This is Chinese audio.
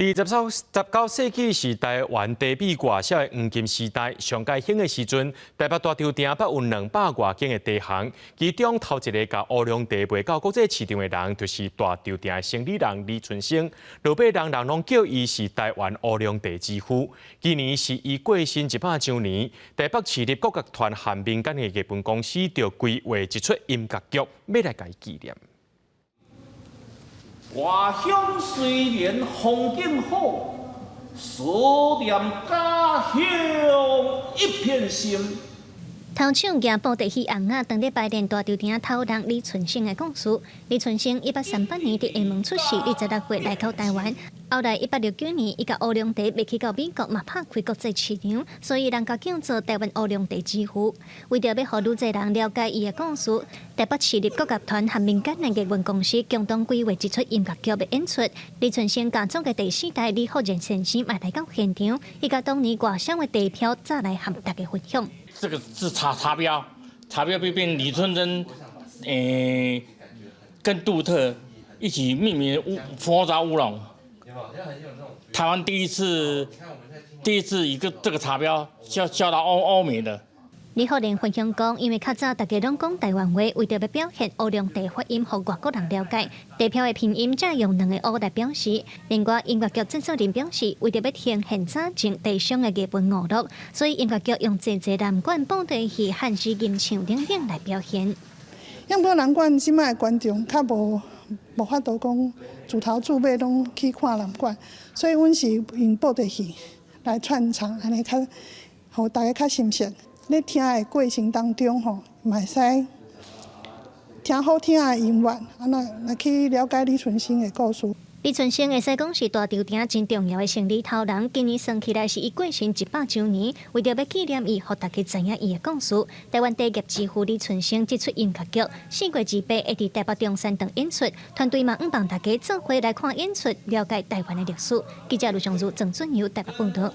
19世纪是台湾地米外销的黄金时代，上届兴的时阵，台北大稻埕捌有200外间的地行，其中头一个甲乌龙茶卖到国际市场的人，就是大稻埕的生理人李春生。老百人拢叫伊是台湾乌龙茶之父。今年是伊过身100周年，台北市立国乐团和民间的艺文公司就规划一出音乐剧，要来甲伊纪念。 外乡虽然风景好，思念家乡一片心。头唱赢布袋戏红仔，当日排练大稻埕头人李春生的故事。李春生1838年伫厦门出世，26岁来到台湾。后来1869年，伊甲乌龙茶卖去到美国，嘛拍开国际市场，所以人家叫做台湾乌龙茶之父。为着要让愈侪人了解伊的故事，台北市立国乐团和民间的艺文公司共同规划一出音乐剧的演出。李春生家族的第4代李福仁先生也来到现场，伊甲当年外省的地票再来和大家分享。 这个是茶标变李春生，跟杜特一起命名佛茶乌龙。台湾第一次一个这个茶标销到欧美的。李福仁分享讲，因为较早大家拢讲台湾话，为着要表现乌龙茶发音，互外国人了解，地票的拼音才用2个 O 来表示。另外，音乐剧制作人表示，为着要呈现早前地上的艺文娱乐，所以音乐剧用济南管布袋戏、汉诗吟唱等等来表现。因为南管即摆观众较无法度讲自头自尾拢去看南管，所以阮是用布袋戏来串场，安尼较互大家较新鲜。 咧听的过程当中吼，嘛会使听好听的音乐，来去了解李春生的故事。李春生会使讲是大稻埕真重要的生理头人，今年算起来是伊过身100周年。为着要纪念伊，互大家知影伊的故事，台湾第一之父李春生这出音乐剧4月28日伫台北中山堂演出，团队嘛帮大家做伙来看演出，了解台湾的历史。记者卢尚如、郑俊尧台北报道。